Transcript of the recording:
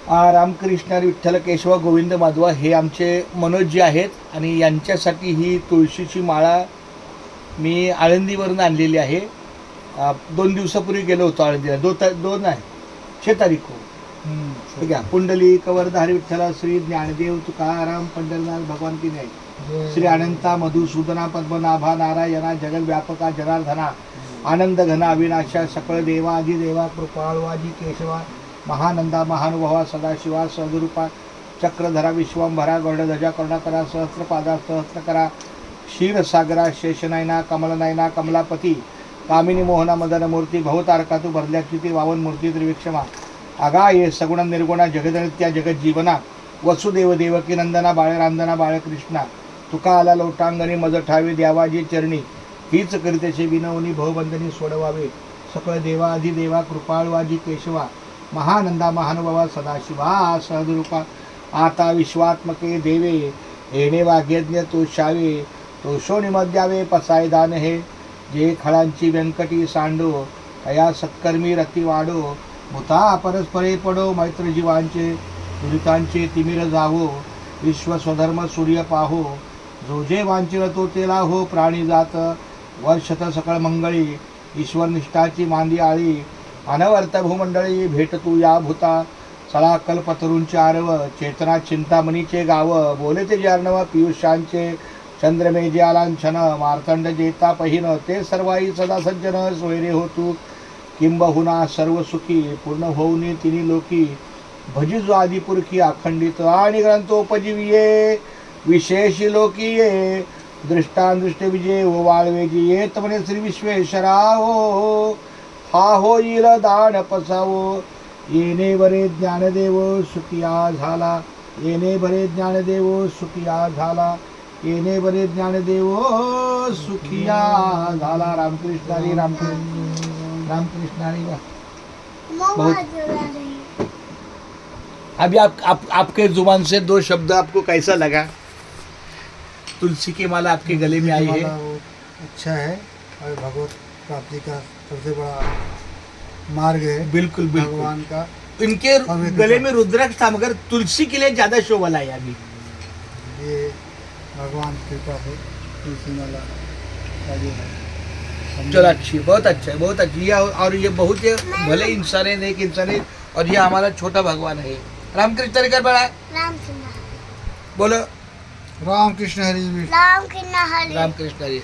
रामकृष्ण विठ्ठल केशव गोविंद माधवा हे आमचे मनोज आहेत आणि यांच्यासाठी ही तुळशीची माळा मी आळंदीवरून आणलेली आहे. 2 दिवसापूर्वी गेलो होतो आळंदीला. दोन आहे 6 तारीख हो. ठीक आहे. पुंडली कवरधारी विठ्ठला श्री ज्ञानदेव तुकाराम पंढरनाथ भगवान की नाही. श्री अनंता मधुसूदना पद्मनाभा नारायणा जगद्व्यापका जनार्दना आनंद घना अविनाशा सकळ देवा अधिदेवा कृपाळवाजी केशवा महानंदा महानुभावा सदाशिवा सद्रूपा चक्रधरा विश्वंभरा गरुडध्वजा करुणाकरा सहस्रपादा सहस्रकरा क्षीरसागरा शेषनयना कमलनयना कमलापती कामिनी मोहना मदनमूर्ती भवतारका तू भरल्याची ती वावन मूर्ती त्रिविक्षमा आगा ये सगुण निर्गुणा जगदनित्या जगज्जीवना वसुदेव देवकी नंदना बाळरांदना बाळकृष्णा तुका आला लोटांगणी मज ठावे द्यावाजी चरणी हीच करितेचे विनवनी भवबंधनी सोडवावे सकळ देवा अधिदेवा कृपाळवाजी केशवा महानंदा महानुभावा सदाशिवा सहद्रूपा आता विश्वात्मके देवे येणे वाग्यज्ञ तोषावे तोषोनिमद्यावे पसाय दान हे जे खळांची व्यंकटी सांडो तया सत्कर्मी रती वाडो भूता परस्परे पडो मैत्र जीवांचे दुरितांचे तिमिर जावो विश्व स्वधर्म सूर्य पाहो जो जे वांचिल तो तेला हो प्राणी जात वर्षत सकळ मंगळी ईश्वर निष्ठाची मांदी आळी अनवर्त भूमंडळी भेट तू या भूता सळा कल्पतरूंचे आरव चेतना चिंतामणीचे गाव बोले ते जार्णव पियुषांचे चंद्रमेजे आलांछन मार्तंड जेता पहिन ते सर्वाई सदा सज्जन सोयरे हो तू किंबहुना सर्व सुखी पूर्ण होऊनी तिन्ही लोकी भजिजो आदिपुरखी अखंडित आणि ग्रंथोपजीविये विशेषी लोकीये दृष्टांदृष्ट विजय ओ वाळवेजी येत म्हणे श्री विश्वेश्वरा हो हा होईल दान पसावो येणे बरे ज्ञानदेव सुखिया झाला येणे बरे ज्ञानदेव सुखिया झाला येणे बरे ज्ञानदेव सुखिया झाला. रामकृष्णारी रामकृष्ण रामकृष्णारी. अभी आपके जुबान से 2 शब्द आपको कैसा लगा? तुलसी की माला आपके गले में आई है. अच्छा है और भगवत प्राप्ति का सबसे बड़ा मार्ग है. बिल्कुल बिल्कुल भगवान का. इनके गले में रुद्राक्ष था मगर तुलसी के लिए ज्यादा शोभा लाया अभी. ये भगवान की कृपा से तुलसी माला का जो है. चलो अच्छी बहुत अच्छा है बहुत अच्छी. और ये बहुत भले इंसान है नेक इंसान है और ये हमारा छोटा भगवान है. रामकृष्ण हरि कर बड़ा बोलो रामकृष्ण हरि. रामकृष्ण हरि.